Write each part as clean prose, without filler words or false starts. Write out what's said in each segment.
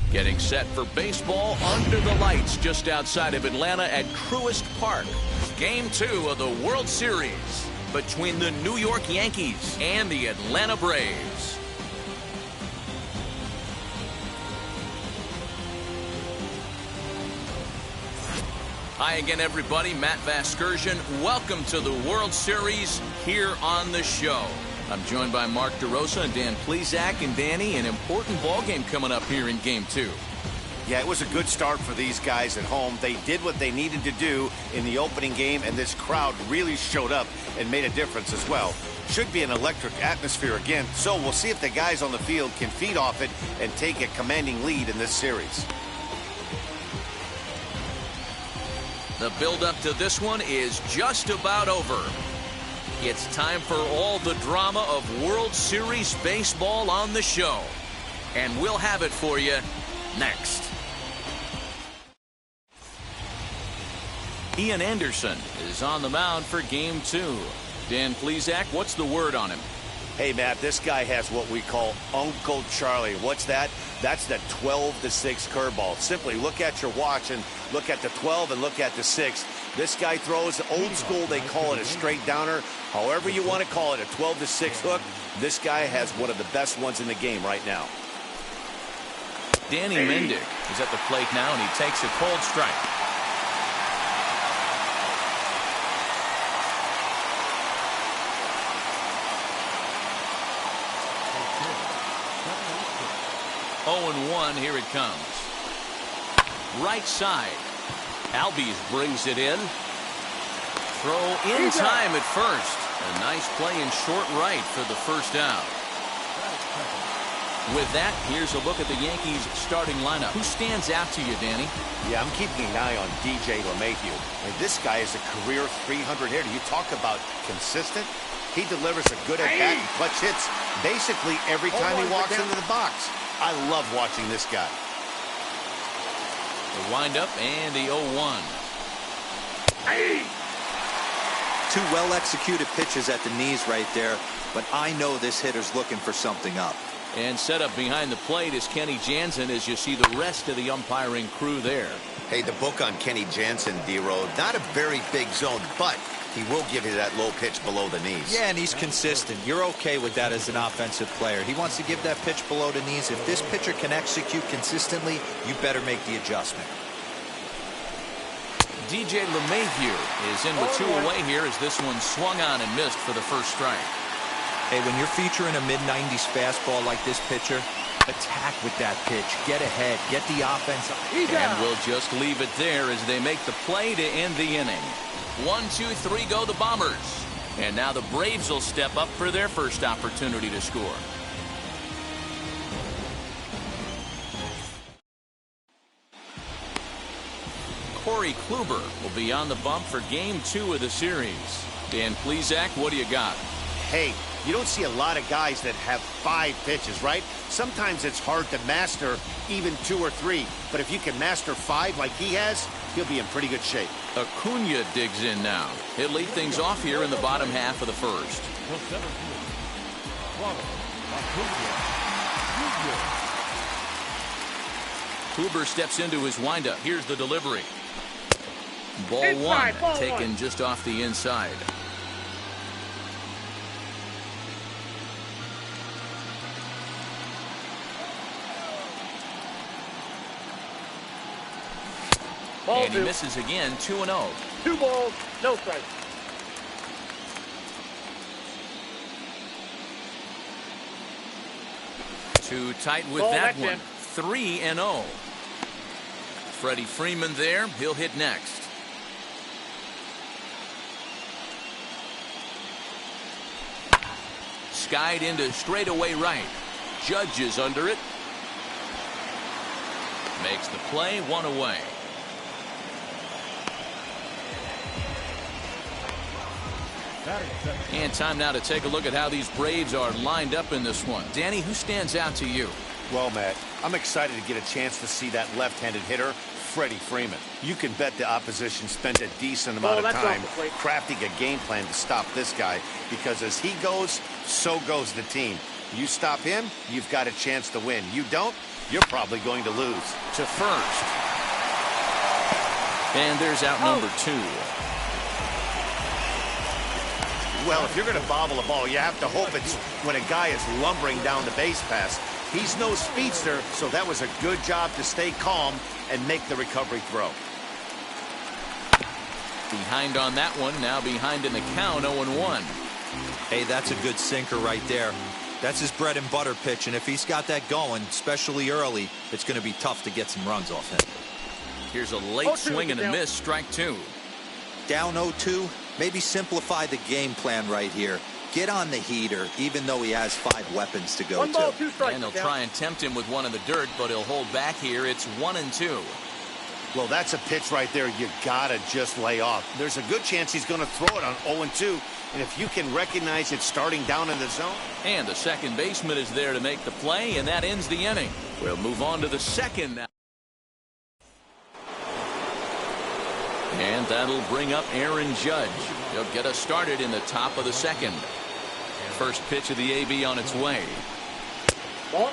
Getting set for baseball under the lights just outside of Atlanta at Truist Park. Game 2 of the World Series between the New York Yankees and the Atlanta Braves. Hi again, everybody. Matt Vasgersian. Welcome to the World Series here on the show. I'm joined by Mark DeRosa and Dan Plesac. And Danny, an important ball game coming up here in Game 2. Yeah, it was a good start for these guys at home. They did what they needed to do in the opening game, and this crowd really showed up and made a difference as well. Should be an electric atmosphere again, so we'll see if the guys on the field can feed off it and take a commanding lead in this series. The build-up to this one is just about over. It's time for all the drama of World Series baseball on the show. And we'll have it for you next. Ian Anderson is on the mound for Game 2. Dan Plesac, what's the word on him? Hey, Matt, this guy has what we call Uncle Charlie. What's that? That's the 12-6 curveball. Simply look at your watch and look at the 12 and look at the 6. This guy throws old school. They call it a straight downer. However you want to call it, a 12-6 hook. This guy has one of the best ones in the game right now. Danny Mendick is at the plate now, and he takes a cold strike. Oh, 0-1, here it comes. Right side. Albies brings it in. Throw in time at first. A nice play in short right for the first out. With that, here's a look at the Yankees starting lineup. Who stands out to you, Danny? Yeah, I'm keeping an eye on DJ LeMahieu. And this guy is a career 300 hitter. You talk about consistent. He delivers a good at-bat and clutch hits basically every time he walks into the box. I love watching this guy. The windup and the 0-1. Two well-executed pitches at the knees right there, but I know this hitter's looking for something up. And set up behind the plate is Kenny Jansen as you see the rest of the umpiring crew there. Hey, the book on Kenny Jansen, D-Road, not a very big zone, but he will give you that low pitch below the knees. Yeah, and he's consistent. You're okay with that as an offensive player. He wants to give that pitch below the knees. If this pitcher can execute consistently, you better make the adjustment. DJ LeMahieu is in with 2 away here as this one swung on and missed for the first strike. Hey, when you're featuring a mid-90s fastball like this pitcher, attack with that pitch. Get ahead. Get the offense. And we'll just leave it there as they make the play to end the inning. 1, 2, 3 go the Bombers. And now the Braves will step up for their first opportunity to score. Corey Kluber will be on the bump for Game 2 of the series. Dan Plesac, what do you got? Hey, you don't see a lot of guys that have 5 pitches, right? Sometimes it's hard to master even 2 or 3. But if you can master 5 like he has, he'll be in pretty good shape. Acuna digs in now. He'll lead things off here in the bottom half of the first. Kluber steps into his windup. Here's the delivery. Ball Inside, one, ball taken one. just off the inside. Ball And he 2. misses again, 2-0. 2 balls, no strikes. Too tight with Ball that back one. in. 3-0. Freddie Freeman there. He'll hit next. Skied into straightaway right. Judge is under it. Makes the play, one away. And time now to take a look at how these Braves are lined up in this one. Danny, who stands out to you? Well, Matt, I'm excited to get a chance to see that left-handed hitter, Freddie Freeman. You can bet the opposition spent a decent amount of time crafting a game plan to stop this guy, because as he goes, so goes the team. You stop him, you've got a chance to win. You don't, you're probably going to lose. To first. And there's out number 2. Well, if you're going to bobble a ball, you have to hope it's when a guy is lumbering down the base pass. He's no speedster, so that was a good job to stay calm and make the recovery throw. Behind on that one, now behind in the count, 0-1. Hey, that's a good sinker right there. That's his bread and butter pitch, and if he's got that going, especially early, it's going to be tough to get some runs off him. Here's a late swing and a miss, strike 2. Down 0-2, maybe simplify the game plan right here. Get on the heater, even though he has 5 weapons to go to. And they'll try and tempt him with one in the dirt, but he'll hold back here. It's 1-2. Well, that's a pitch right there you gotta just lay off. There's a good chance he's going to throw it on 0-2, and if you can recognize it starting down in the zone. And the second baseman is there to make the play, and that ends the inning. We'll move on to the second now. And that'll bring up Aaron Judge. He'll get us started in the top of the second. First pitch of the AB on its way. Ball.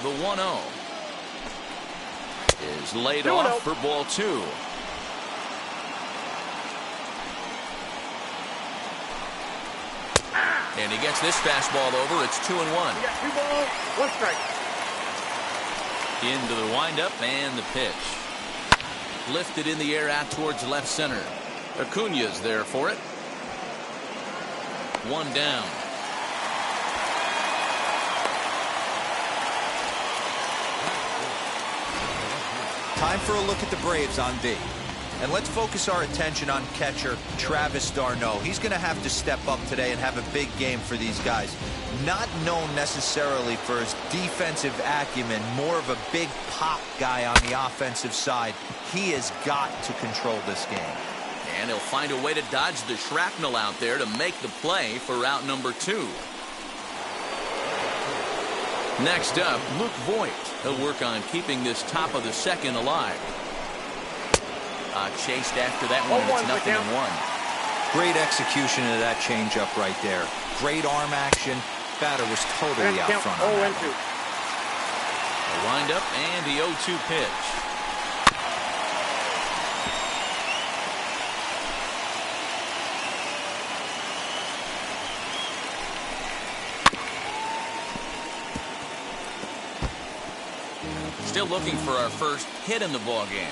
The 1-0 is laid off for ball 2. And he gets this fastball over. It's 2-1. You got 2 balls, 1 strike. Into the windup and the pitch. Lifted in the air out towards left center. Acuna's there for it. 1 down. Time for a look at the Braves on D. And let's focus our attention on catcher Travis d'Arnaud. He's going to have to step up today and have a big game for these guys. Not known necessarily for his defensive acumen, more of a big pop guy on the offensive side. He has got to control this game. And he'll find a way to dodge the shrapnel out there to make the play for out number 2. Next up, Luke Voigt. He'll work on keeping this top of the second alive. Chased after that one, and it's 0-1. Great execution of that changeup right there. Great arm action. Batter was totally out front on that. A windup and the 0-2 pitch. Still looking for our first hit in the ball game.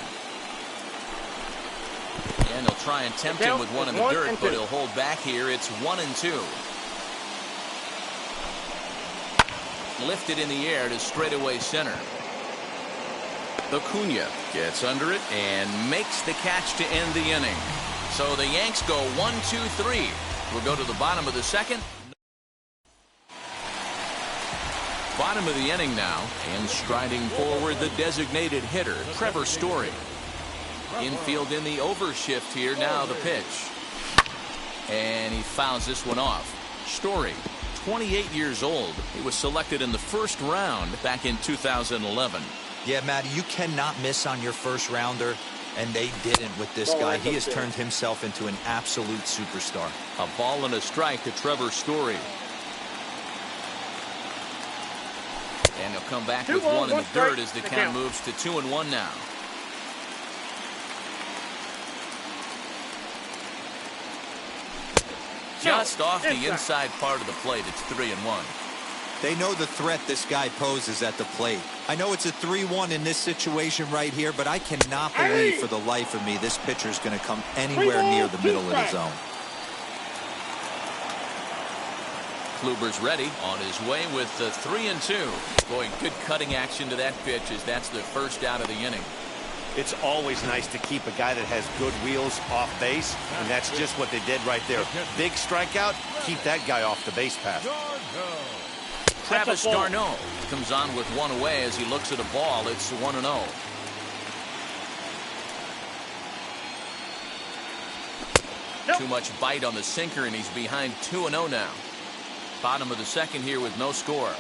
And he'll try and tempt him with one in the dirt, but he'll hold back here. It's 1-2. Lifted in the air to straightaway center. Acuna gets under it and makes the catch to end the inning. So the Yanks go 1-2-3. We'll go to the bottom of the second. Bottom of the inning now, and striding forward the designated hitter, Trevor Story. Infield in the overshift here. Now the pitch. And he fouls this one off. Story, 28 years old. He was selected in the first round back in 2011. Yeah, Matty, you cannot miss on your first rounder, and they didn't with this guy. He has turned himself into an absolute superstar. A ball and a strike to Trevor Story. And he'll come back with one in the dirt as the count moves to 2-1 now. Just off the inside part of the plate. It's 3-1. They know the threat this guy poses at the plate. I know it's a 3-1 in this situation right here, but I cannot believe for the life of me this pitcher is going to come anywhere near the middle of the zone. Kluber's ready on his way with the 3-2. Boy, good cutting action to that pitch as that's the first out of the inning. It's always nice to keep a guy that has good wheels off base, and that's just what they did right there. Big strikeout, keep that guy off the base path. Travis d'Arnaud comes on with one away as he looks at a ball. It's 1-0. Too much bite on the sinker, and he's behind 2-0 now. Bottom of the second here with no score.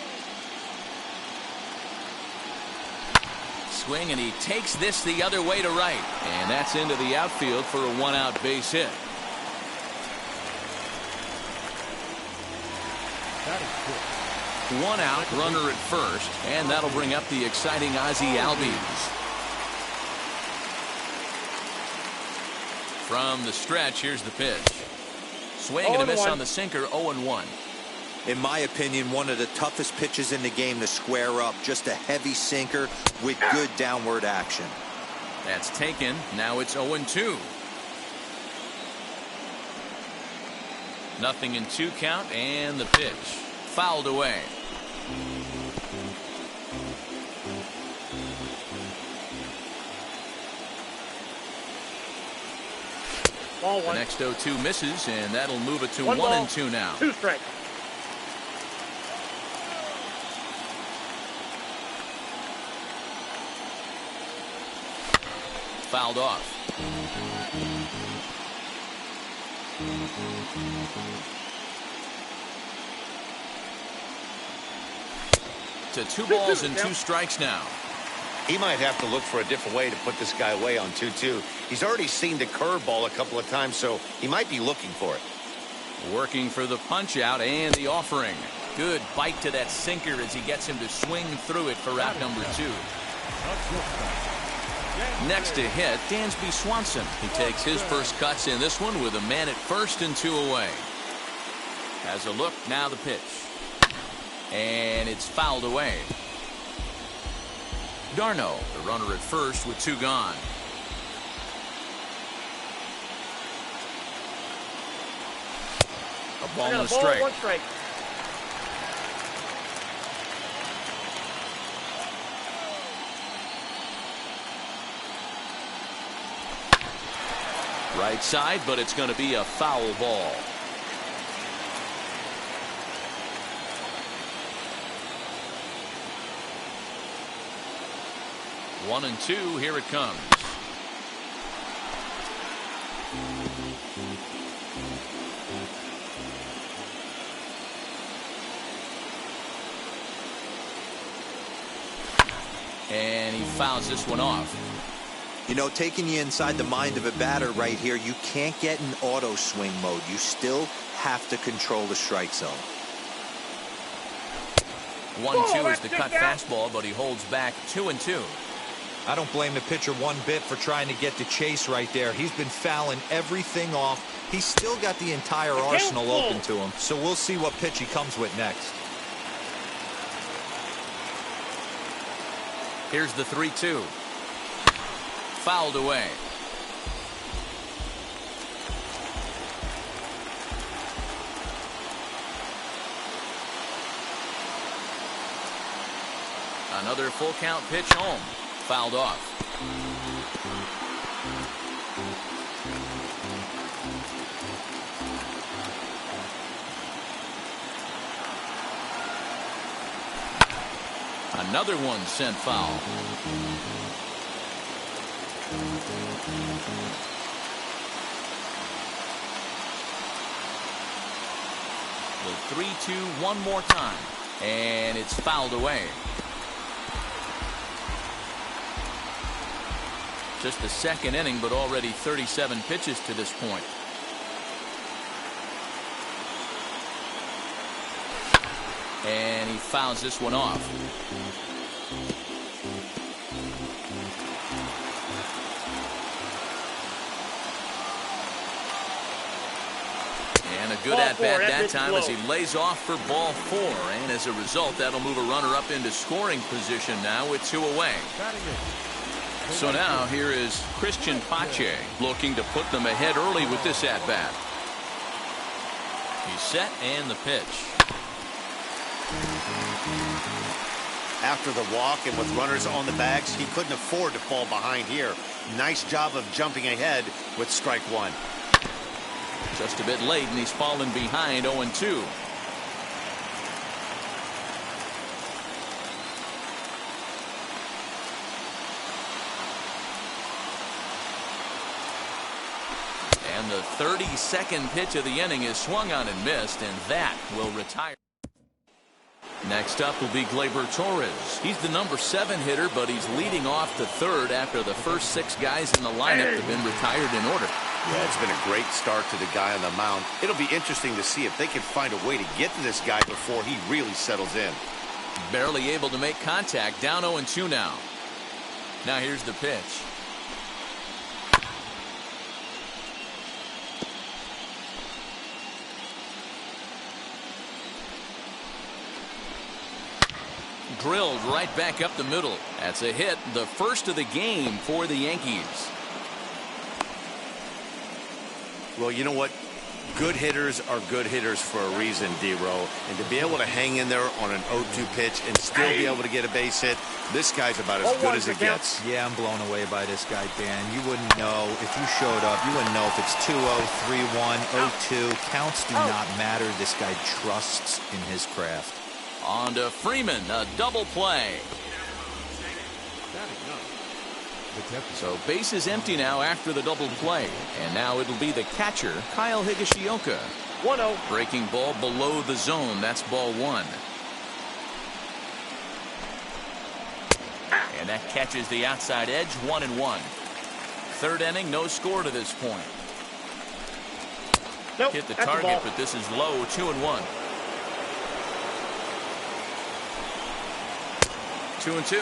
Swing, and he takes this the other way to right. And that's into the outfield for a one-out base hit. One out, runner at first, and that'll bring up the exciting Ozzie Albies. From the stretch, here's the pitch. Swing and a miss on the sinker, 0-1. In my opinion, one of the toughest pitches in the game to square up. Just a heavy sinker with good downward action. That's taken. Now it's 0-2. Nothing in 2 count, and the pitch fouled away. The next 0-2 misses, and that'll move it to 1-2 now. 2 strikes. Fouled off. To 2 balls and 2 strikes now. He might have to look for a different way to put this guy away on 2-2. He's already seen the curveball a couple of times, so he might be looking for it. Working for the punch out and the offering. Good bite to that sinker as he gets him to swing through it for out number 2. Next to hit, Dansby Swanson. He takes his first cuts in this one with a man at first and 2 away. Has a look, now the pitch. And it's fouled away. d'Arnaud, the runner at first with 2 gone. A ball and a strike. 1 strike. Right side, but it's going to be a foul ball. One and 2, here it comes. And he fouls this one off. You know, taking you inside the mind of a batter right here, you can't get in auto swing mode. You still have to control the strike zone. 1-2 is the cut fastball, but he holds back 2-2. I don't blame the pitcher one bit for trying to get the chase right there. He's been fouling everything off. He's still got the entire arsenal open to him, so we'll see what pitch he comes with next. Here's the 3-2. Fouled away. Another full count pitch home. Fouled off. Another one sent foul. The 3-2 one more time, and it's fouled away. Just the second inning, but already 37 pitches to this point. And he fouls this one off. And a good at-bat that time as he lays off for ball 4. And as a result, that'll move a runner up into scoring position now with 2 away. So now here is Christian Pache looking to put them ahead early with this at-bat. He's set and the pitch. After the walk and with runners on the bags, he couldn't afford to fall behind here. Nice job of jumping ahead with strike one. Just a bit late, and he's fallen behind 0-2. And the 32nd pitch of the inning is swung on and missed, and that will retire. Next up will be Gleyber Torres. He's the number 7 hitter, but he's leading off the third after the first 6 guys in the lineup have been retired in order. Yeah, it's been a great start to the guy on the mound. It'll be interesting to see if they can find a way to get to this guy before he really settles in. Barely able to make contact, down 0-2 now. Now here's the pitch. Drilled right back up the middle. That's a hit, the first of the game for the Yankees. Well, you know what? Good hitters are good hitters for a reason, D-Row. And to be able to hang in there on an 0-2 pitch and still be able to get a base hit, this guy's about as good as it gets. Yeah, I'm blown away by this guy, Dan. You wouldn't know if you showed up. You wouldn't know if it's 2-0, 3-1, 0-2. Counts do not matter. This guy trusts in his craft. On to Freeman, a double play. So base is empty now after the double play. And now it'll be the catcher, Kyle Higashioka. 1-0. Breaking ball below the zone. That's ball 1. And that catches the outside edge, 1-1. Third inning, no score to this point. Nope, hit the that's target, but this is low, 2-1. 2-2.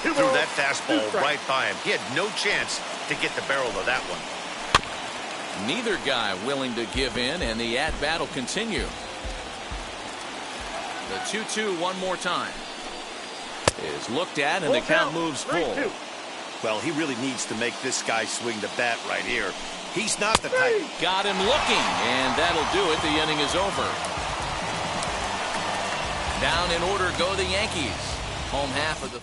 Threw that fastball right by him. He had no chance to get the barrel of that one. Neither guy willing to give in, and the at-bat will continue. The 2-2 one more time. Is looked at, and the count moves full. Well, he really needs to make this guy swing the bat right here. He's not the type. Got him looking, and that'll do it. The inning is over. Down in order go the Yankees. Home half of the...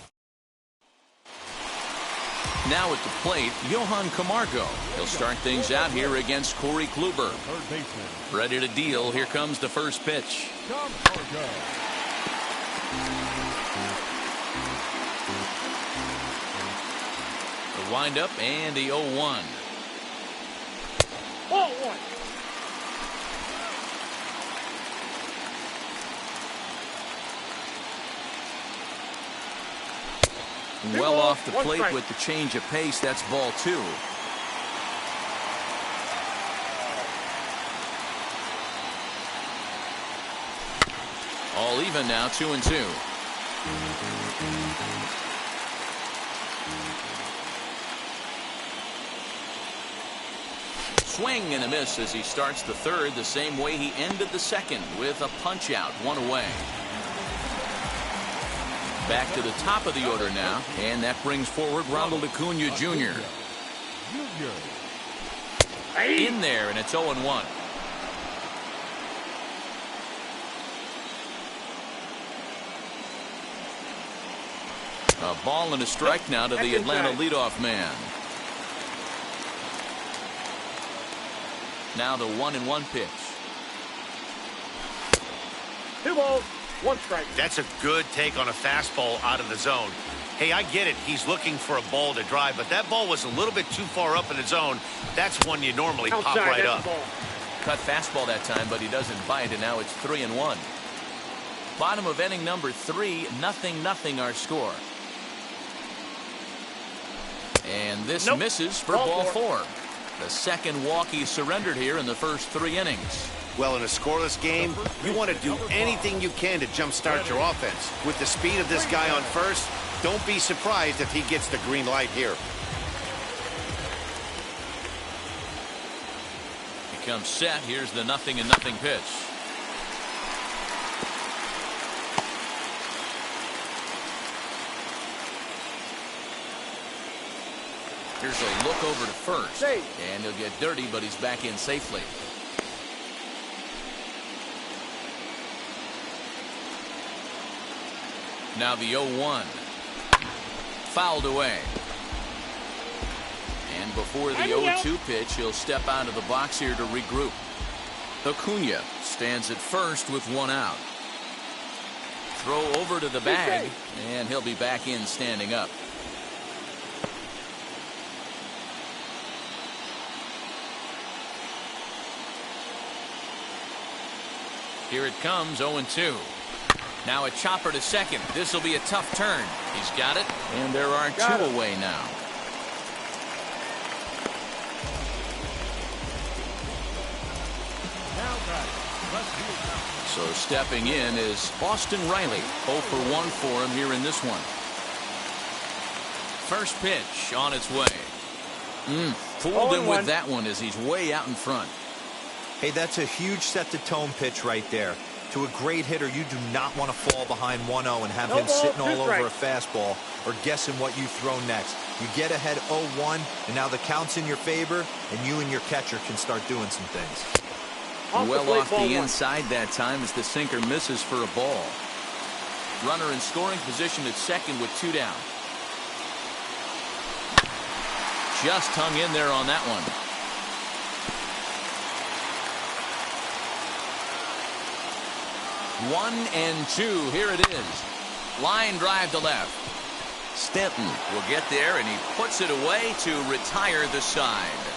Now at the plate, Johan Camargo. He'll start things out here against Corey Kluber. Ready to deal. Here comes the first pitch. The windup and the 0-1. Ball 1. Well off the plate with the change of pace. That's ball 2. All even now, 2-2. Swing and a miss as he starts the third the same way he ended the second, with a punch out, 1 away. Back to the top of the order now, and that brings forward Ronald Acuna Jr. In there, and it's 0-1. A ball and a strike now to the Atlanta leadoff man. Now the 1-1 pitch. 2 balls, 1 strike. That's a good take on a fastball out of the zone. Hey, I get it. He's looking for a ball to drive, but that ball was a little bit too far up in the zone. That's one you normally pop right up. Cut fastball that time, but he doesn't bite, and now it's 3-1. Bottom of inning number 3, 0-0 our score. And this misses for ball 4. The second walk he surrendered here in the first 3 innings. Well, in a scoreless game, you want to do anything you can to jumpstart your offense. With the speed of this guy on first, don't be surprised if he gets the green light here. He comes set. Here's the 0-0 pitch. Here's a look over to first. And he'll get dirty, but he's back in safely. Now the 0-1. Fouled away. And before the 0-2 pitch, he'll step out of the box here to regroup. Acuna stands at first with one out. Throw over to the bag, and he'll be back in standing up. Here it comes, 0-2. Now a chopper to second. This will be a tough turn. He's got it, and there are two away now. So stepping in is Austin Riley. 0 for 1 for him here in this one. First pitch on its way. Fooled him with that one as he's way out in front. Hey, that's a huge set-the-tone pitch right there. To a great hitter, you do not want to fall behind 1-0 and have him sitting all over a fastball or guessing what you throw next. You get ahead 0-1, and now the count's in your favor, and you and your catcher can start doing some things. Well off the inside that time as the sinker misses for a ball. Runner in scoring position at second with 2 down. Just hung in there on that one. 1-2. Here it is. Line drive to left. Stanton will get there, and he puts it away to retire the side.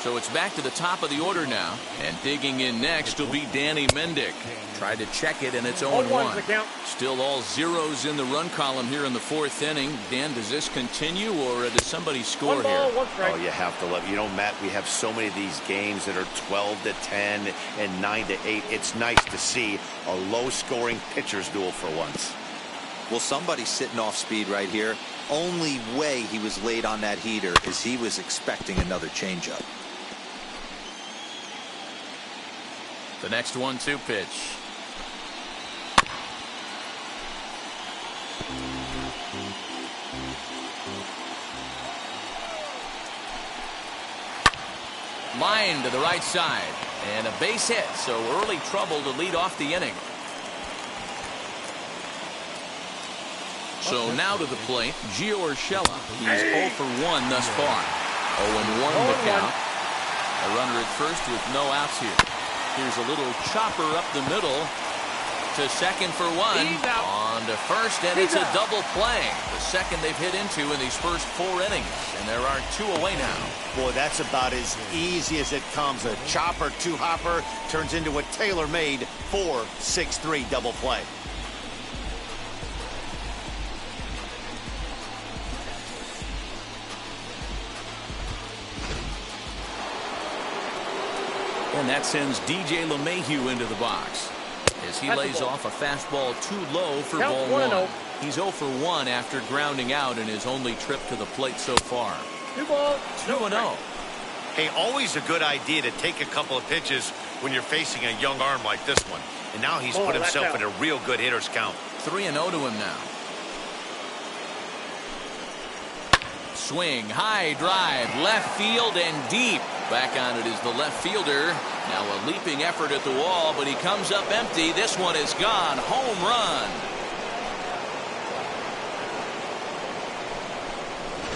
So it's back to the top of the order now, and digging in next will be Danny Mendick. Tried to check it, and it's 0-1. Still all zeros in the run column here in the 4th inning. Dan, does this continue, or does somebody score here? Oh, you have to love it. You know, Matt, we have so many of these games that are 12-10 and 9-8. It's nice to see a low-scoring pitcher's duel for once. Well, somebody's sitting off speed right here. Only way he was late on that heater is he was expecting another changeup. The next 1-2 pitch. Line to the right side, and a base hit, so early trouble to lead off the inning. So now to the plate, Gio Urshela. He's 0 for 1 thus far. 0-1 the count. A runner at first with no outs here. Here's a little chopper up the middle to second for 1. On to first, and it's a double play. The second they've hit into in these first 4 innings, and there are 2 away now. Boy, that's about as easy as it comes. A chopper, 2-hopper turns into a tailor-made 4-6-3 double play. And that sends DJ LeMahieu into the box as he lays off a fastball too low for ball 1. He's 0 for 1 after grounding out in his only trip to the plate so far. 2-0. Hey, always a good idea to take a couple of pitches when you're facing a young arm like this one. And now he's put himself in a real good hitter's count. 3-0 to him now. Swing, high drive, left field and deep. Back on it is the left fielder. Now a leaping effort at the wall, but he comes up empty. This one is gone. Home run.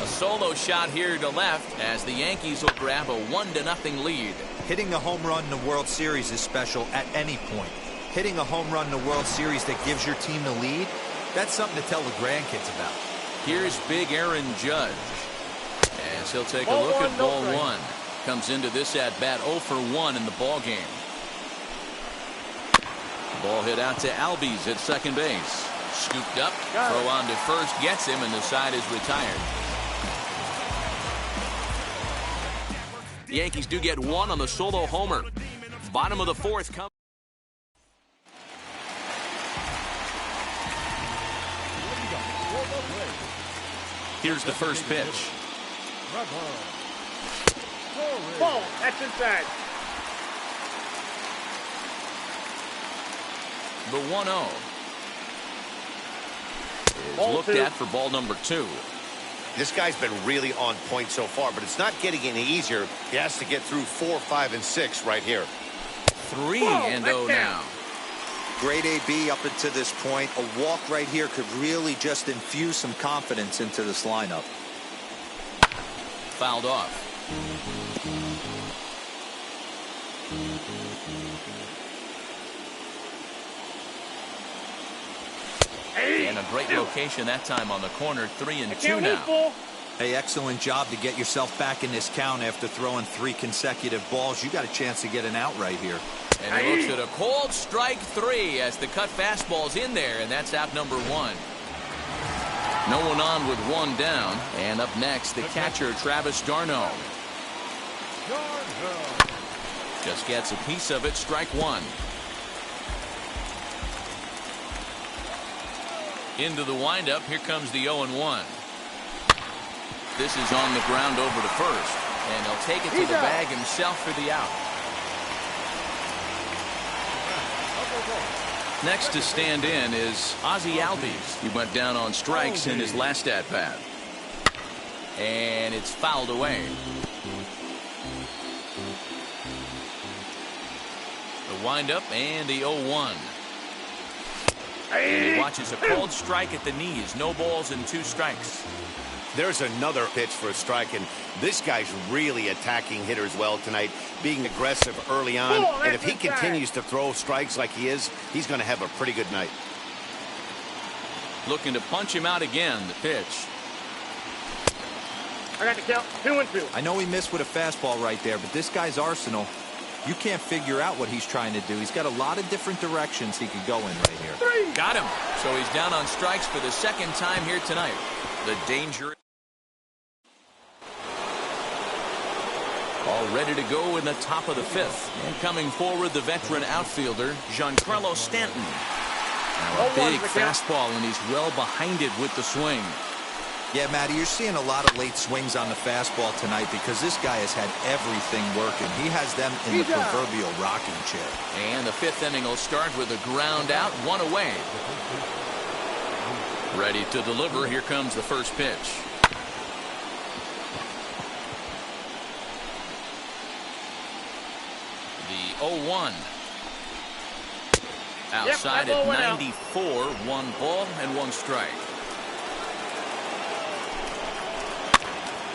A solo shot here to left as the Yankees will grab a 1-0 lead. Hitting a home run in the World Series is special at any point. Hitting a home run in the World Series that gives your team the lead, that's something to tell the grandkids about. Here's big Aaron Judge as he'll take a look at ball 1. Comes into this at bat 0 for 1 in the ball game. Ball hit out to Albies at second base. Scooped up, throw on to first, gets him, and the side is retired. The Yankees do get 1 on the solo homer. Bottom of the 4th comes. Here's the first pitch. Ball, that's inside. The 1-0 is looked at for ball number 2. This guy's been really on point so far, but it's not getting any easier. He has to get through 4, 5, and 6 right here. 3-0 now. Great AB up until this point. A walk right here could really just infuse some confidence into this lineup. Fouled off. And a great location that time on the corner. 3-2 now. Hey, excellent job to get yourself back in this count after throwing 3 consecutive balls. You got a chance to get an out right here. And he looks at a cold strike 3 as the cut fastball's in there, and that's out number 1. No one on with 1 down. And up next, the catcher, Travis d'Arnaud. Just gets a piece of it, strike 1. Into the windup, here comes the 0-1. This is on the ground over to first, and he'll take it to the bag himself for the out. Next to stand in is Ozzie Albies. He went down on strikes in his last at-bat. And it's fouled away. The windup and the 0-1. And he watches a called strike at the knees. No balls and 2 strikes. There's another pitch for a strike, and this guy's really attacking hitters well tonight, being aggressive early on. And if he continues to throw strikes like he is, he's going to have a pretty good night. Looking to punch him out again, the pitch. I got the count. 2-2. I know he missed with a fastball right there, but this guy's arsenal, you can't figure out what he's trying to do. He's got a lot of different directions he could go in right here. Got him. So he's down on strikes for the second time here tonight. The danger. All ready to go in the top of the 5th. And coming forward, the veteran outfielder, Giancarlo Stanton. Now a big fastball, and he's well behind it with the swing. Yeah, Matty, you're seeing a lot of late swings on the fastball tonight because this guy has had everything working. He has them in the proverbial rocking chair. And the 5th inning will start with a ground out, 1 away. Ready to deliver. Here comes the first pitch. The 0-1. Outside at 94, 1 ball and 1 strike.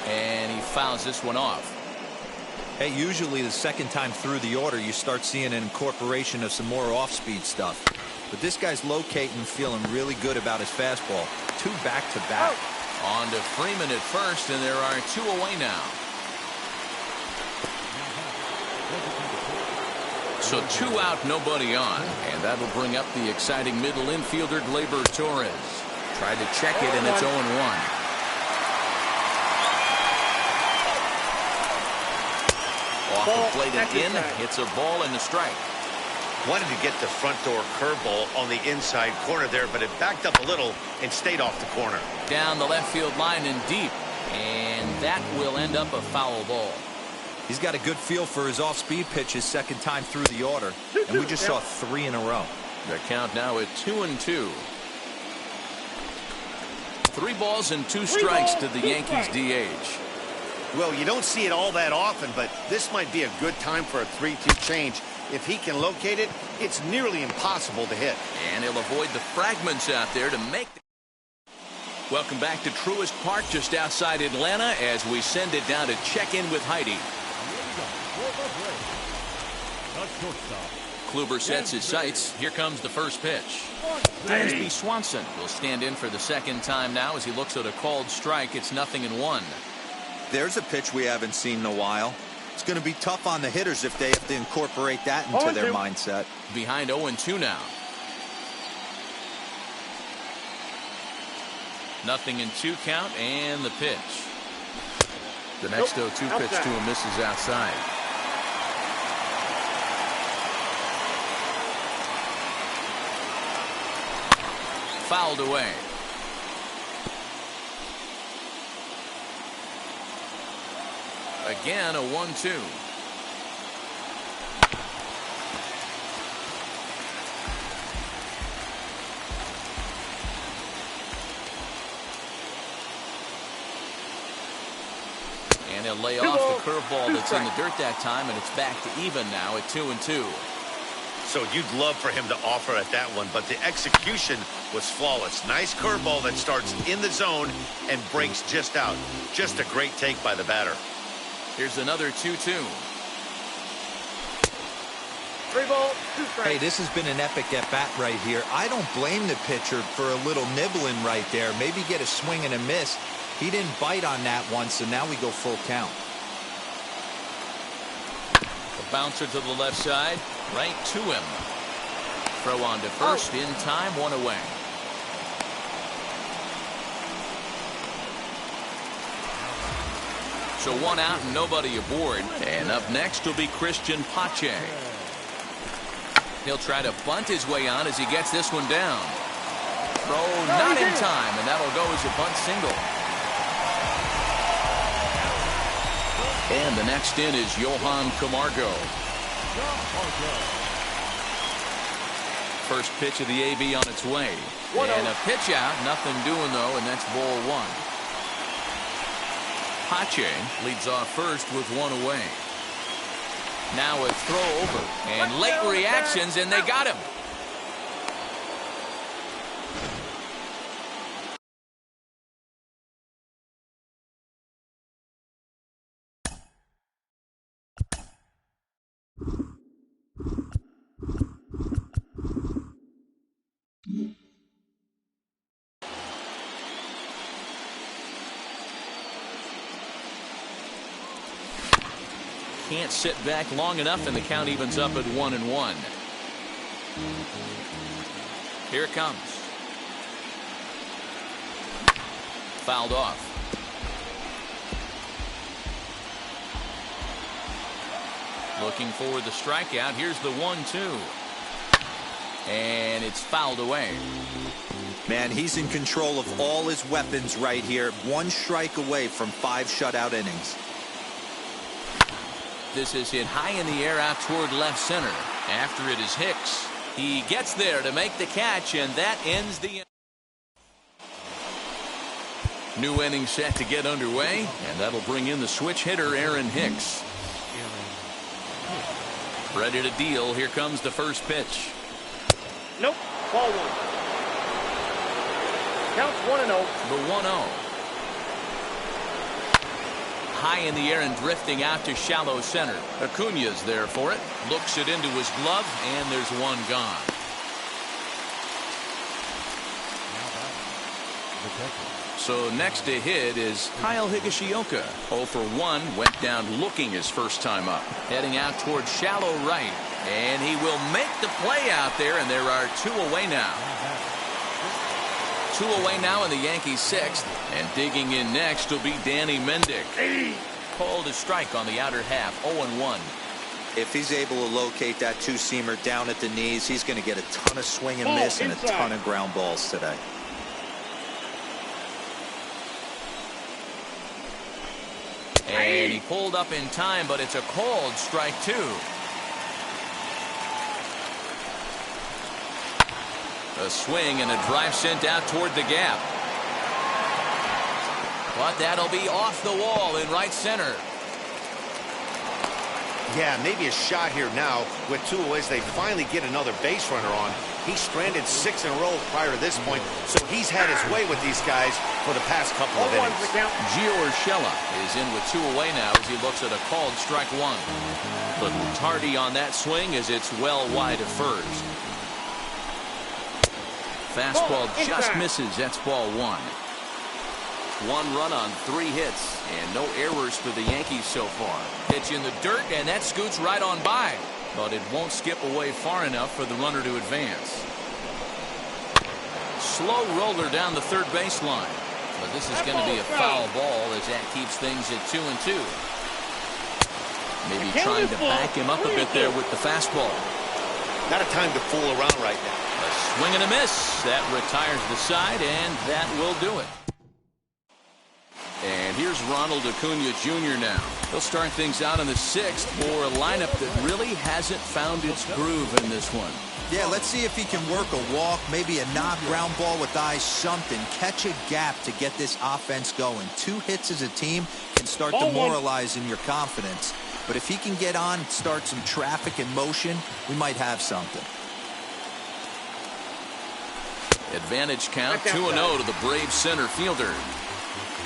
And he fouls this one off. Hey, usually the second time through the order, you start seeing an incorporation of some more off-speed stuff. But this guy's locating, feeling really good about his fastball. 2 back-to-back. On to Freeman at first, and there are 2 away now. So 2 out, nobody on. And that'll bring up the exciting middle infielder, Gleyber Torres. Tried to check it, and it's 0-1. Off the plate and in. It's a ball and a strike. Wanted to get the front door curveball on the inside corner there, but it backed up a little and stayed off the corner. Down the left field line and deep. And that will end up a foul ball. He's got a good feel for his off-speed pitches second time through the order. And we just saw 3 in a row. The count now at 2-2. 3 balls and 2 strikes to the Yankees DH. Well, you don't see it all that often, but this might be a good time for a 3-2 change. If he can locate it, it's nearly impossible to hit. And he'll avoid the fragments out there to make the... Welcome back to Truist Park just outside Atlanta as we send it down to check in with Heidi. Kluber sets his sights. Here comes the first pitch. Dansby Swanson will stand in for the second time now as he looks at a called strike. It's 0-1. There's a pitch we haven't seen in a while. It's going to be tough on the hitters if they have to incorporate that into their mindset. Behind 0-2 now. 0-2 count and the pitch. The next 0-2 pitch to him misses outside. Fouled away. Again, a 1-2. And he'll lay off the curveball that's in the dirt that time, and it's back to even now at 2-2. So you'd love for him to offer at that one, but the execution was flawless. Nice curveball that starts in the zone and breaks just out. Just a great take by the batter. Here's another 2-2. 3 balls, 2 strikes. Hey, this has been an epic at-bat right here. I don't blame the pitcher for a little nibbling right there. Maybe get a swing and a miss. He didn't bite on that one, so now we go full count. A bouncer to the left side, right to him. Throw on to first, in time, 1 away. So 1 out and nobody aboard. And up next will be Christian Pache. He'll try to bunt his way on as he gets this one down. Throw not in time, and that'll go as a bunt single. And the next in is Johan Camargo. First pitch of the AB on its way. And a pitch out, nothing doing though, and that's ball 1. Pache leads off first with 1 away. Now a throw over, and late reactions, and they got him. Can't sit back long enough, and the count evens up at 1-1. Here it comes. Fouled off. Looking for the strikeout. Here's the 1-2. And it's fouled away. Man, he's in control of all his weapons right here. 1 strike away from 5 shutout innings. This is hit high in the air out toward left center. After it is Hicks. He gets there to make the catch, and that ends the inning. New inning set to get underway, and that'll bring in the switch hitter Aaron Hicks. Ready to deal. Here comes the first pitch. Nope. Ball 1. Counts 1-0. The 1-0. High in the air and drifting out to shallow center. Acuna's there for it. Looks it into his glove, and there's 1 gone. So next to hit is Kyle Higashioka. 0 for 1. Went down looking his first time up. Heading out toward shallow right. And he will make the play out there, and there are 2 away now. 2 away now in the Yankees' 6th. And digging in next will be Danny Mendick. Called a strike on the outer half. 0-1. If he's able to locate that 2-seamer down at the knees, he's going to get a ton of swing and miss and a ton of ground balls today. And he pulled up in time, but it's a called strike 2. A swing and a drive sent out toward the gap. But that'll be off the wall in right center. Yeah, maybe a shot here now with 2 away as they finally get another base runner on. He's stranded 6 in a row prior to this point, so he's had his way with these guys for the past couple of innings. Gio Urshela is in with 2 away now as he looks at a called strike 1. Little tardy on that swing as it's well wide of first. Fastball just misses. That's ball 1. 1 run on 3 hits and no errors for the Yankees so far. Pitch in the dirt, and that scoots right on by, but it won't skip away far enough for the runner to advance. Slow roller down the third baseline, but this is going to be a foul ball as that keeps things at 2-2. Maybe trying to back him up a bit there with the fastball. Not a time to fool around right now. A swing and a miss. That retires the side, and that will do it. And here's Ronald Acuna Jr. now. He'll start things out in the 6th for a lineup that really hasn't found its groove in this one. Yeah, let's see if he can work a walk, maybe a knock, ground ball with eyes, something. Catch a gap to get this offense going. 2 hits as a team can start demoralizing your confidence. But if he can get on, start some traffic in motion, we might have something. Advantage count 2-0 to the Braves center fielder.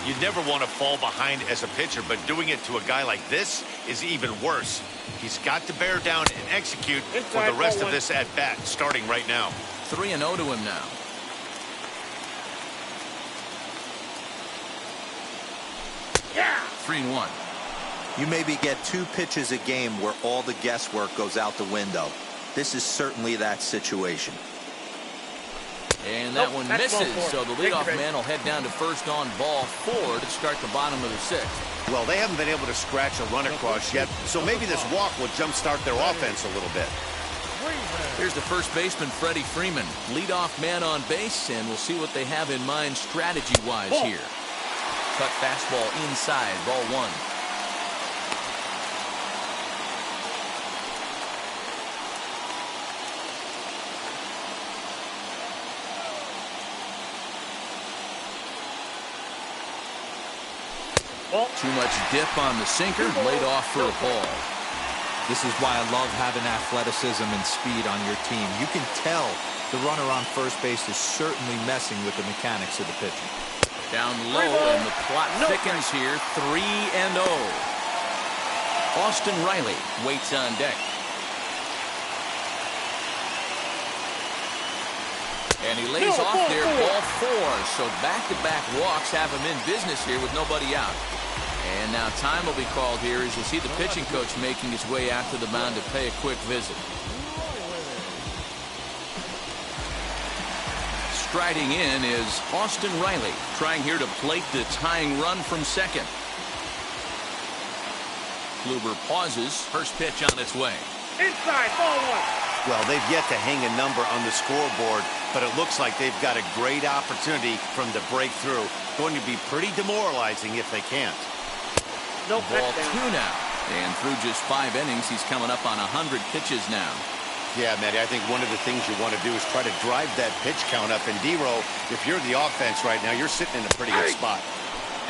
You never want to fall behind as a pitcher, but doing it to a guy like this is even worse. He's got to bear down and execute for the rest of this at-bat, starting right now. 3-0 to him now. Yeah. 3-1. You maybe get 2 pitches a game where all the guesswork goes out the window. This is certainly that situation. And that one misses, so the leadoff man will head down to first on ball 4 to start the bottom of the 6th. Well, they haven't been able to scratch a run across yet, so maybe this walk will jumpstart their offense a little bit. Here's the first baseman, Freddie Freeman. Leadoff man on base, and we'll see what they have in mind strategy-wise here. Cut fastball inside, ball 1. Too much dip on the sinker, laid off for a ball. This is why I love having athleticism and speed on your team. You can tell the runner on first base is certainly messing with the mechanics of the pitcher. Down low, and the plot thickens here, 3-0. Austin Riley waits on deck. And he lays off there, ball 4. So back-to-back walks have him in business here with nobody out. And now time will be called here as you see the pitching coach making his way out to the mound to pay a quick visit. Striding in is Austin Riley, trying here to plate the tying run from second. Kluber pauses, first pitch on its way. Inside, ball 1. Well, they've yet to hang a number on the scoreboard, but it looks like they've got a great opportunity from the breakthrough. Going to be pretty demoralizing if they can't. Ball 2 now. And through just 5 innings, he's coming up on 100 pitches now. Yeah, Matty, I think one of the things you want to do is try to drive that pitch count up. And D-Row, if you're the offense right now, you're sitting in a pretty good spot.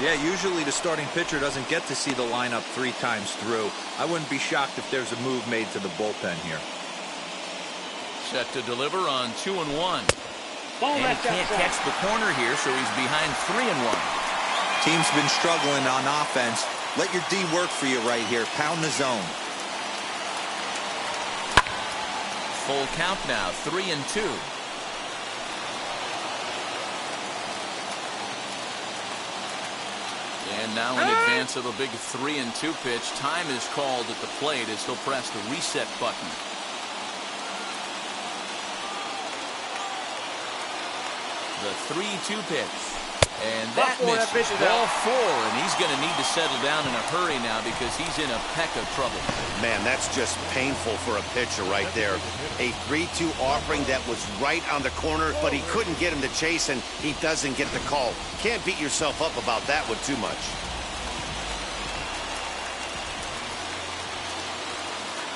Yeah, usually the starting pitcher doesn't get to see the lineup 3 times through. I wouldn't be shocked if there's a move made to the bullpen here. Set to deliver on 2-1. And he can't catch the corner here, so he's behind 3-1. Team's been struggling on offense. Let your D work for you right here. Pound the zone. Full count now, 3-2. And now in advance of a big 3-2 pitch, time is called at the plate as he'll press the reset button. The 3-2 pitch. And that misses, ball 4, and he's going to need to settle down in a hurry now because he's in a peck of trouble. Man, that's just painful for a pitcher right there. A 3-2 offering that was right on the corner, but he couldn't get him to chase, and he doesn't get the call. Can't beat yourself up about that one too much.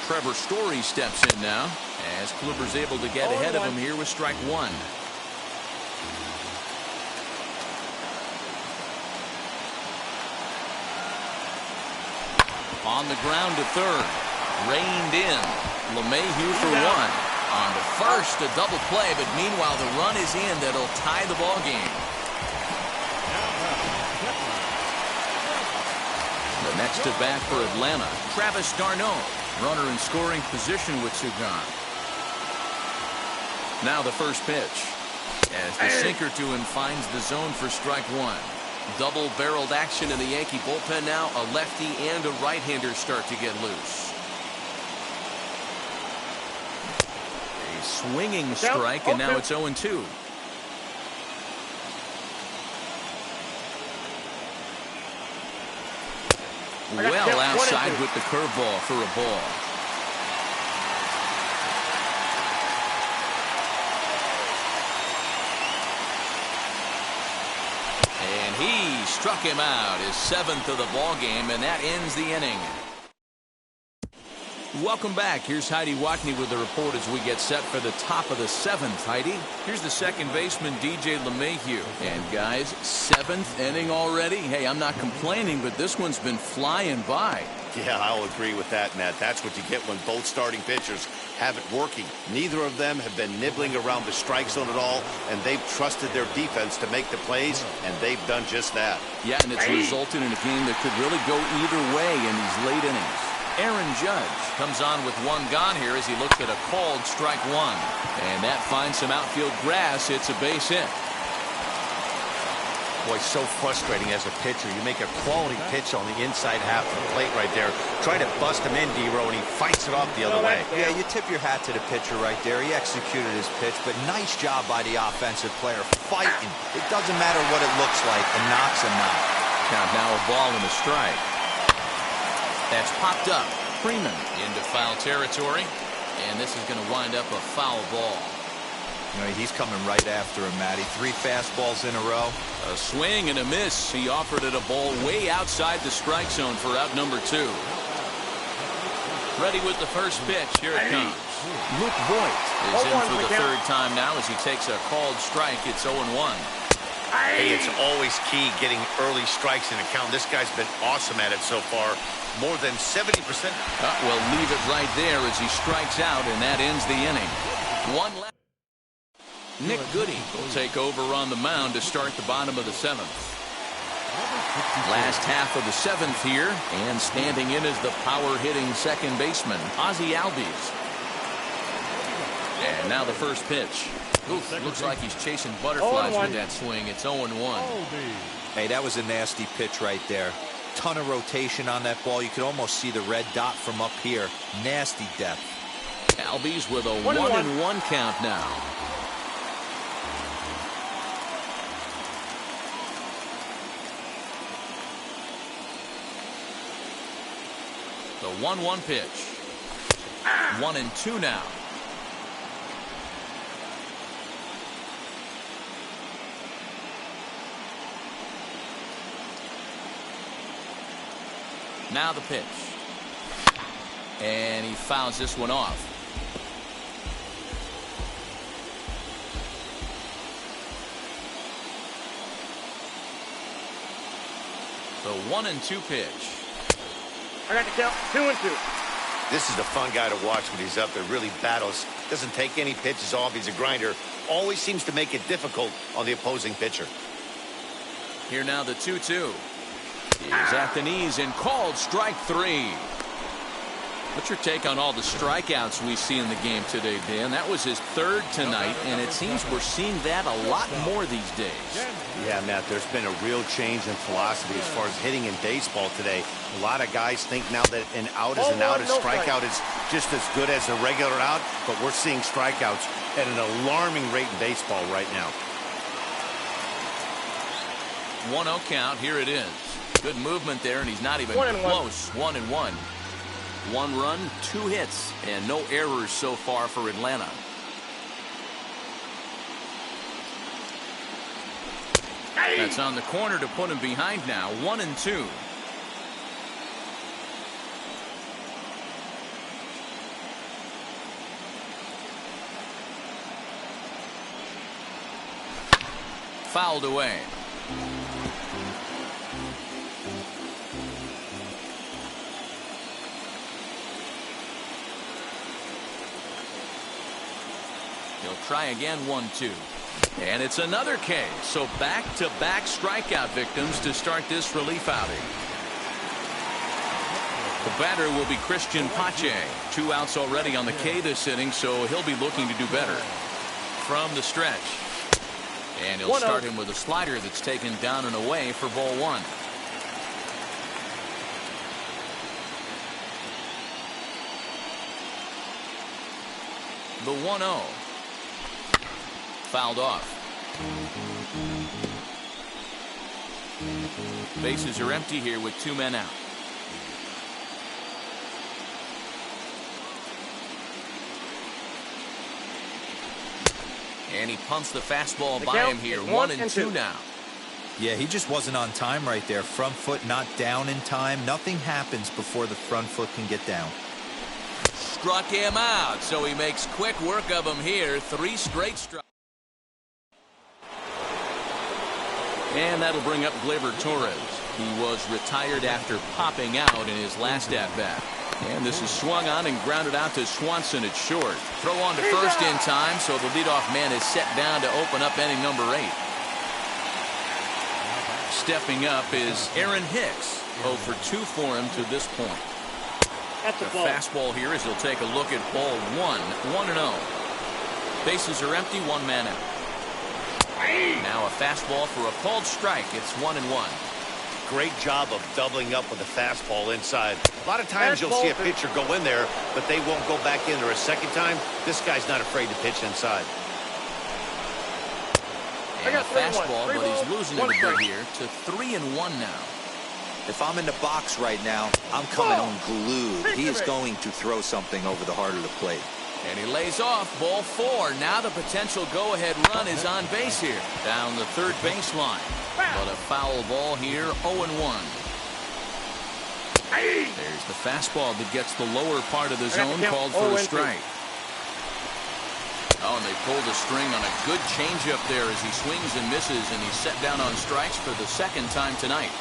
Trevor Story steps in now as Kluber's able to get ahead of him here with strike 1. On the ground to third. Reined in. LeMahieu for 1. On to first, a double play, but meanwhile the run is in that'll tie the ball game. The next to bat for Atlanta, Travis d'Arnaud. Runner in scoring position with Sugan. Now the first pitch. As the sinker to him finds the zone for strike 1. Double-barreled action in the Yankee bullpen now. A lefty and a right-hander start to get loose. A swinging strike, and now it's 0-2. Well outside with the curveball for a ball. And he struck him out, his 7th of the ball game, and that ends the inning. Welcome back. Here's Heidi Watney with the report as we get set for the top of the 7th. Heidi, here's the second baseman, DJ LeMahieu. And guys, 7th inning already. Hey, I'm not complaining, but this one's been flying by. Yeah, I'll agree with that, Matt. That's what you get when both starting pitchers have it working. Neither of them have been nibbling around the strike zone at all, and they've trusted their defense to make the plays, and they've done just that. Yeah, and it's resulted in a game that could really go either way in these late innings. Aaron Judge comes on with one gone here as he looks at a called strike one. And that finds some outfield grass. It's a base hit. Boy, so frustrating as a pitcher. You make a quality pitch on the inside half of the plate right there. Try to bust him in, D-Row, and he fights it off the other way. Yeah, you tip your hat to the pitcher right there. He executed his pitch, but nice job by the offensive player fighting. It doesn't matter what it looks like. A knock's a knock. Count now a ball and a strike. That's popped up. Freeman into foul territory, and this is going to wind up a foul ball. He's coming right after him, Matty. 3 fastballs in a row. A swing and a miss. He offered it a ball way outside the strike zone for out number 2. Ready with the first pitch. Here it comes. Luke Voigt is in for the third time now as he takes a called strike. It's 0-1. Hey, it's always key getting early strikes in a count. This guy's been awesome at it so far. More than 70%. Well, leave it right there as he strikes out, and that ends the inning. One left. Nick Goody will take over on the mound to start the bottom of the 7th. Last half of the 7th here, and standing in is the power-hitting second baseman, Ozzie Albies. And now the first pitch. Oof, looks like he's chasing butterflies with that swing. It's 0-1. Hey, that was a nasty pitch right there. Ton of rotation on that ball. You could almost see the red dot from up here. Nasty depth. Albies with a 1-1 count now. The 1-1 pitch. 1-2 now. Now the pitch. And he fouls this one off. The 1-2 pitch. I got the count. 2-2. This is a fun guy to watch when he's up there. Really battles. Doesn't take any pitches off. He's a grinder. Always seems to make it difficult on the opposing pitcher. Here now the 2-2. He's at the knees and called strike 3. What's your take on all the strikeouts we see in the game today, Dan? That was his 3rd tonight, and it seems we're seeing that a lot more these days. Yeah, Matt, there's been a real change in philosophy as far as hitting in baseball today. A lot of guys think now that an out is an out, a strikeout is just as good as a regular out, but we're seeing strikeouts at an alarming rate in baseball right now. 1-0 count. Here it is. Good movement there, and he's not even close. 1-1. 1 run, 2 hits, and no errors so far for Atlanta. That's on the corner to put him behind now. 1-2. Fouled away. He'll try again. 1-2. And it's another K. So back-to-back strikeout victims to start this relief outing. The batter will be Christian Pache. 2 outs already on the K this inning, so he'll be looking to do better. From the stretch. And he'll start him with a slider that's taken down and away for ball 1. The 1-0. Fouled off. Bases are empty here with 2 men out. And he punts the fastball by him here. 1-2 now. Yeah, he just wasn't on time right there. Front foot not down in time. Nothing happens before the front foot can get down. Struck him out, so he makes quick work of him here. 3 straight strikes. And that'll bring up Gleyber Torres. He was retired after popping out in his last at-bat. And this is swung on and grounded out to Swanson at short. Throw on to first in time, so the leadoff man is set down to open up inning number 8. Stepping up is Aaron Hicks. 0 for 2 for him to this point. That's a The ball. fastball here as he'll take a look at ball 1. 1-0. Bases are empty, 1 man out. Now a fastball for a called strike. It's 1-1. Great job of doubling up with the fastball inside. A lot of times you'll see a pitcher go in there, but they won't go back in there a second time. This guy's not afraid to pitch inside. And a fastball, but he's losing it a bit here to 3-1 now. If I'm in the box right now, I'm coming unglued. He is going to throw something over the heart of the plate. And he lays off. Ball 4. Now the potential go-ahead run is on base here. Down the third baseline. But a foul ball here, 0-1. There's the fastball that gets the lower part of the zone, called for a strike. Oh, and they pulled the string on a good changeup there as he swings and misses, and he's set down on strikes for the second time tonight.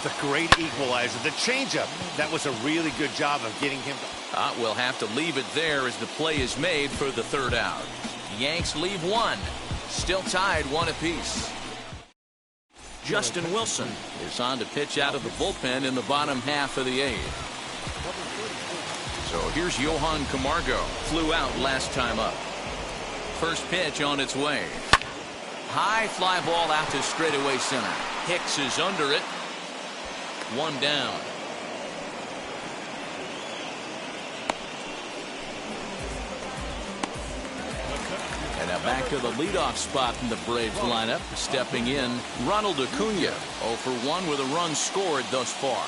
The great equalizer, the changeup. That was a really good job of getting him. We'll have to leave it there as the play is made for the third out. Yanks leave 1. Still tied 1 apiece. Justin Wilson is on to pitch out of the bullpen in the bottom half of the 8th. So here's Johan Camargo. Flew out last time up. First pitch on its way. High fly ball out to straightaway center. Hicks is under it. 1 down. And now back to the leadoff spot in the Braves lineup. Stepping in, Ronald Acuna. 0 for 1 with a run scored thus far.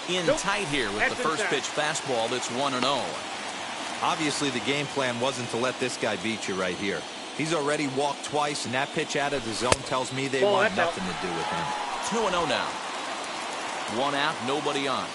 In tight here with the first pitch fastball. That's 1-0. Obviously, the game plan wasn't to let this guy beat you right here. He's already walked twice, and that pitch out of the zone tells me they want nothing to do with him. 2-0 now. 1 out, nobody on.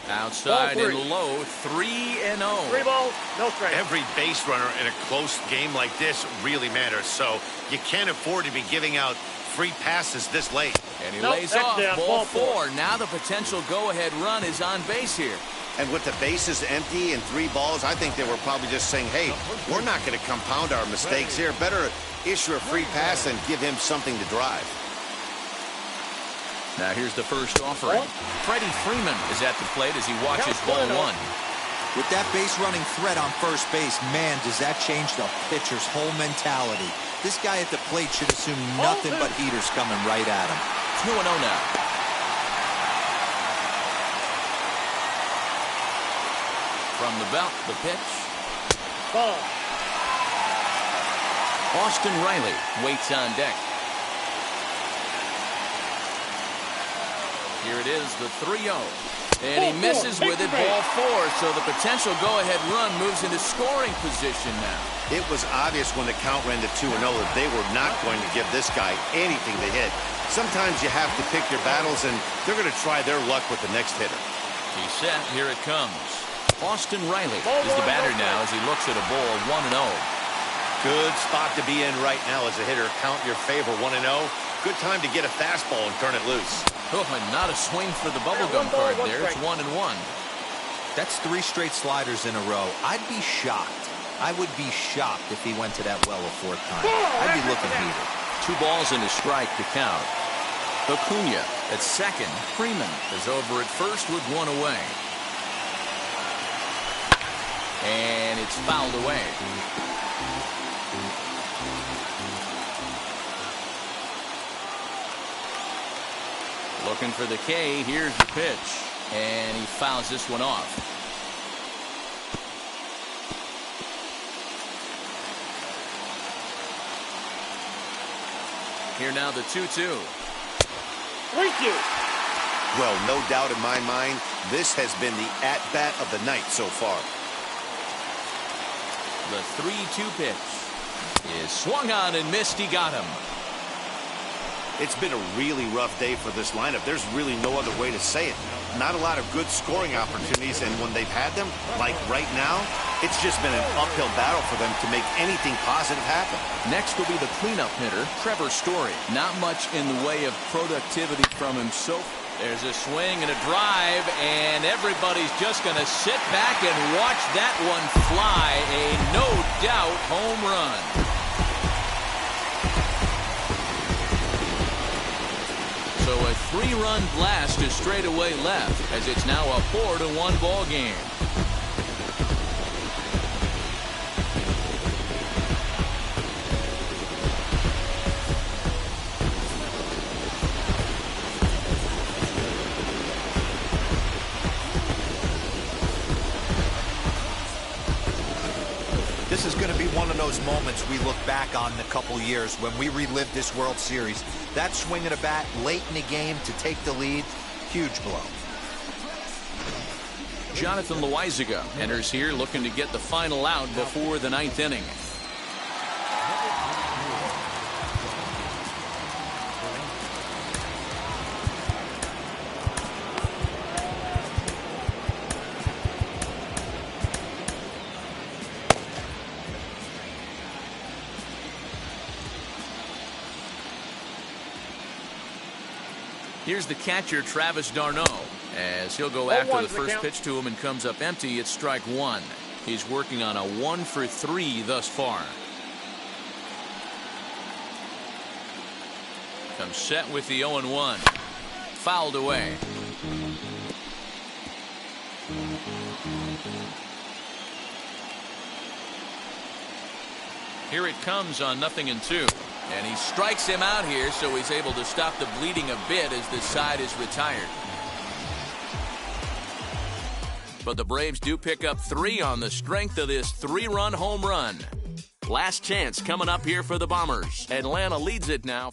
Outside and low, 3-0. 3 balls, no strikes. Every base runner in a close game like this really matters, so you can't afford to be giving out free passes this late. And he lays off. Ball 4. Now the potential go-ahead run is on base here. And with the bases empty and 3 balls, I think they were probably just saying, hey, we're not going to compound our mistakes here. Better issue a free pass and give him something to drive. Now here's the first offering. Freddie Freeman is at the plate as he watches ball 1. With that base running threat on first base, man, does that change the pitcher's whole mentality. This guy at the plate should assume nothing but heaters coming right at him. 2-0 now. From the belt, the pitch. Ball. Austin Riley waits on deck. Here it is, the 3-0. And he misses with it, ball 4. So the potential go-ahead run moves into scoring position now. It was obvious when the count ran to 2-0 that they were not going to give this guy anything to hit. Sometimes you have to pick your battles, and they're going to try their luck with the next hitter. He's set. Here it comes. Austin Riley is the batter now as he looks at a ball 1-0. Good spot to be in right now as a hitter. Count your favor, 1-0. Good time to get a fastball and turn it loose. Oh, and not a swing for the bubblegum card there. It's 1-1. That's 3 straight sliders in a row. I'd be shocked. I would be shocked if he went to that well a 4th time. I'd be looking heated. 2 balls and a strike to count. Acuna at second. Freeman is over at first with 1 away. And it's fouled away. Looking for the K. Here's the pitch. And he fouls this one off. Here now the 2-2. Thank you. Well, no doubt in my mind, this has been the at-bat of the night so far. The 3-2 pitch is swung on and missed. He got him. It's been a really rough day for this lineup. There's really no other way to say it. Not a lot of good scoring opportunities, and when they've had them, like right now, it's just been an uphill battle for them to make anything positive happen. Next will be the cleanup hitter, Trevor Story. Not much in the way of productivity from him so far. There's a swing and a drive, and everybody's just going to sit back and watch that one fly. A no-doubt home run. So a 3-run blast to straightaway left, as it's now a 4-1 ball game. This is going to be one of those moments we look back on in a couple years when we relive this World Series. That swing of the bat late in the game to take the lead, huge blow. Jonathan Loizaga enters here looking to get the final out before the 9th inning. Here's the catcher, Travis d'Arnaud, as he'll go after the first pitch to him and comes up empty. It's strike one. He's working on a 1-for-3 thus far. Comes set with the 0-1. Fouled away. Here it comes on 0-2. And he strikes him out here, so he's able to stop the bleeding a bit as this side is retired. But the Braves do pick up 3 on the strength of this 3-run home run. Last chance coming up here for the Bombers. Atlanta leads it now.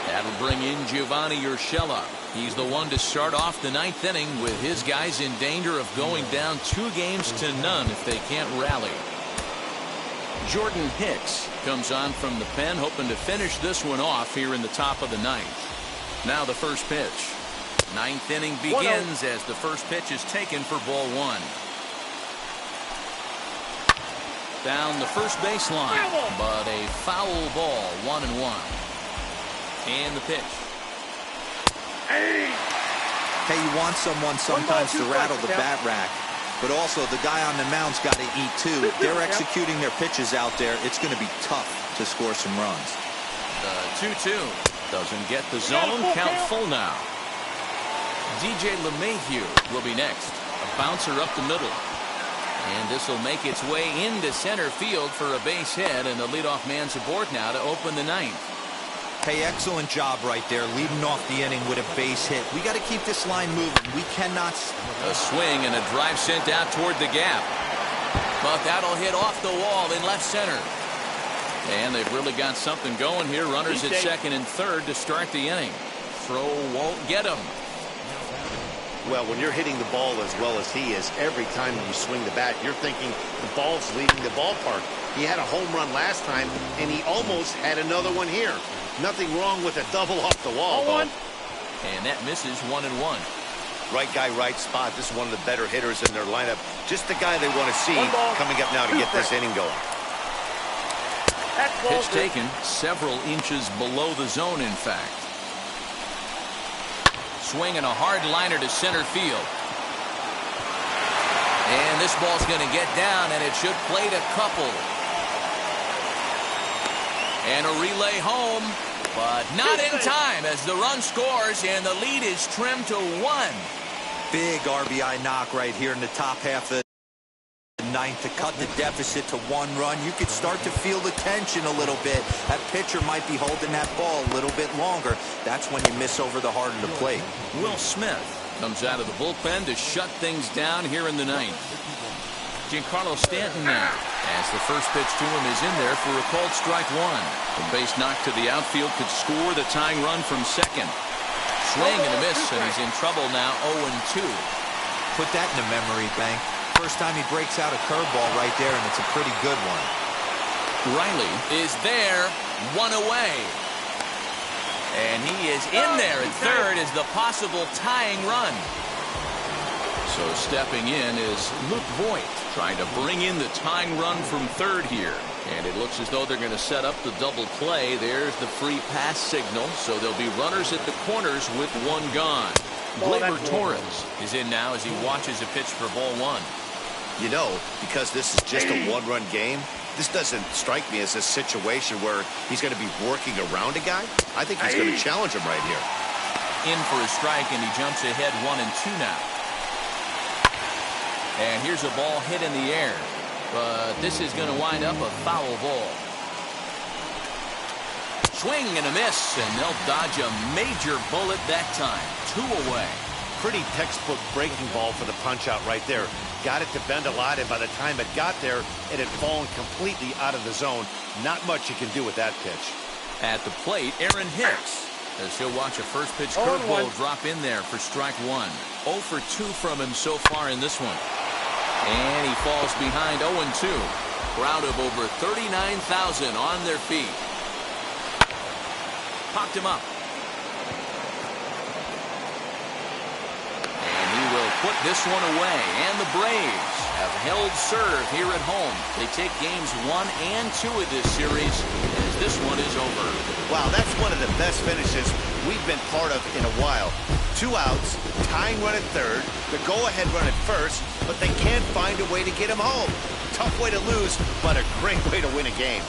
That'll bring in Giovanni Urshela. He's the one to start off the 9th inning with his guys in danger of going down 2-0 if they can't rally. Jordan Hicks comes on from the pen, hoping to finish this one off here in the top of the 9th. Now the first pitch. 9th inning begins as the first pitch is taken for ball 1. Down the first baseline, but a foul ball, 1-1. And the pitch. Hey, you want someone sometimes to rattle the bat rack, but also the guy on the mound's got to eat too. If they're executing their pitches out there, it's going to be tough to score some runs. The 2-2 doesn't get the zone. Count full now. DJ LeMahieu will be next. A bouncer up the middle. And this will make its way into center field for a base hit, and the leadoff man's aboard now to open the 9th. Hey, excellent job right there, leading off the inning with a base hit. We got to keep this line moving. We cannot. A swing and a drive sent out toward the gap. But that'll hit off the wall in left center. And they've really got something going here. Runners at second and third to start the inning. Throw won't get him. Well, when you're hitting the ball as well as he is, every time you swing the bat, you're thinking the ball's leaving the ballpark. He had a home run last time, and he almost had another one here. Nothing wrong with a double off the wall, though. And that misses 1-1. Right guy, right spot. This is one of the better hitters in their lineup. Just the guy they want to see coming up now to get this inning going. Pitch taken several inches below the zone, in fact. Swing and a hard liner to center field. And this ball's going to get down, and it should plate a couple. And a relay home, but not in time as the run scores and the lead is trimmed to 1. Big RBI knock right here in the top half of the 9th to cut the deficit to 1 run. You could start to feel the tension a little bit. That pitcher might be holding that ball a little bit longer. That's when you miss over the heart of the plate. Will Smith comes out of the bullpen to shut things down here in the 9th. Giancarlo Stanton now, as the first pitch to him is in there for a called strike 1. The base knock to the outfield could score the tying run from second. Swing and a miss, and he's in trouble now, 0-2. Put that in the memory bank. First time he breaks out a curveball right there, and it's a pretty good one. Riley is there, One away. And he is in there at third as the possible tying run. So stepping in is Luke Voigt, trying to bring in the tying run from third here. And it looks as though they're going to set up the double play. There's the free pass signal. So there'll be runners at the corners with one gone. Gleyber Torres is in now as he watches a pitch for ball one. You know, because this is just a one-run game, this doesn't strike me as a situation where he's going to be working around a guy. I think he's going to challenge him right here. In for a strike, and he jumps ahead 1-2 now. And here's a ball hit in the air. But this is going to wind up a foul ball. Swing and a miss, and they'll dodge a major bullet that time. 2 away. Pretty textbook breaking ball for the punch-out right there. Got it to bend a lot, and by the time it got there, it had fallen completely out of the zone. Not much you can do with that pitch. At the plate, Aaron Hicks, as he'll watch a first-pitch curveball drop in there for strike one. 0 for 2 from him so far in this one. And he falls behind 0-2. Crowd of over 39,000 on their feet. Popped him up. And he will put this one away. And the Braves have held serve here at home. They take games 1 and 2 of this series as this one is over. Wow, that's one of the best finishes we've been part of in a while. 2 outs, tying run at third, the go-ahead run at first, but they can't find a way to get him home. Tough way to lose, but a great way to win a game.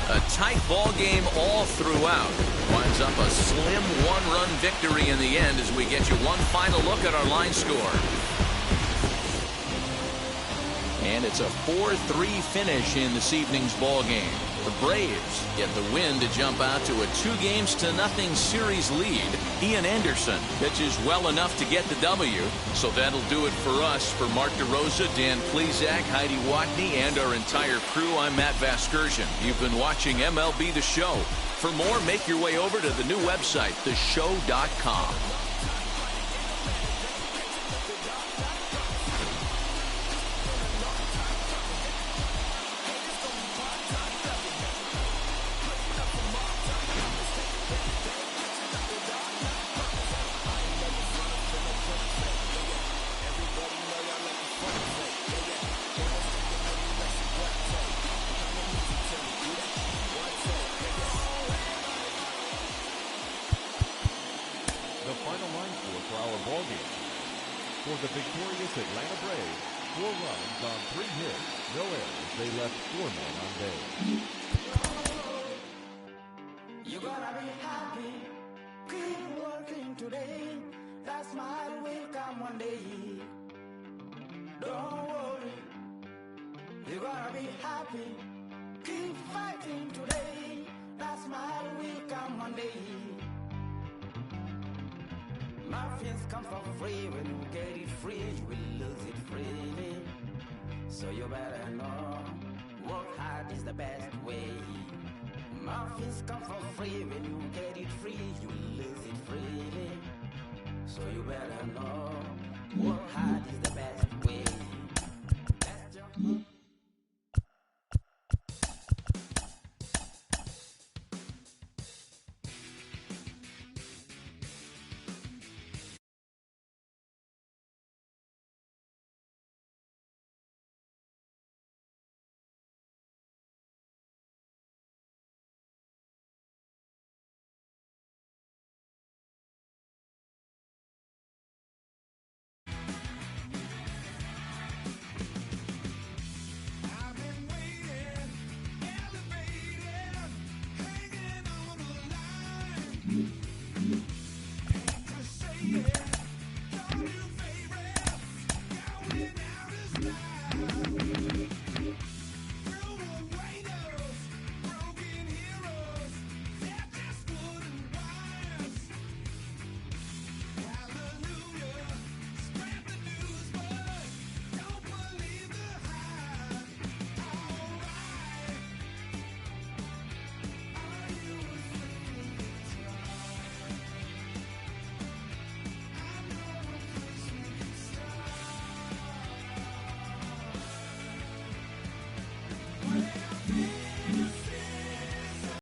A tight ball game all throughout. Winds up a slim 1-run victory in the end as we get you one final look at our line score. And it's a 4-3 finish in this evening's ball game. The Braves get the win to jump out to a 2-0 series lead. Ian Anderson pitches well enough to get the W. So that'll do it for us. For Mark DeRosa, Dan Plezak, Heidi Watney, and our entire crew, I'm Matt Vasgersian. You've been watching MLB The Show. For more, make your way over to the new website, theshow.com. For the victorious Atlanta Braves, 4 runs on 3 hits, no errors. They left 4 men on base. You gotta be happy, keep working today. That smile will come one day. Don't worry. You gotta be happy, keep fighting today. That smile will come one day. Muffins come for free. When you get it free, you will lose it freely. So you better know, work hard is the best way. Muffins come for free. When you get it free, you will lose it freely. So you better know, work hard is the best way.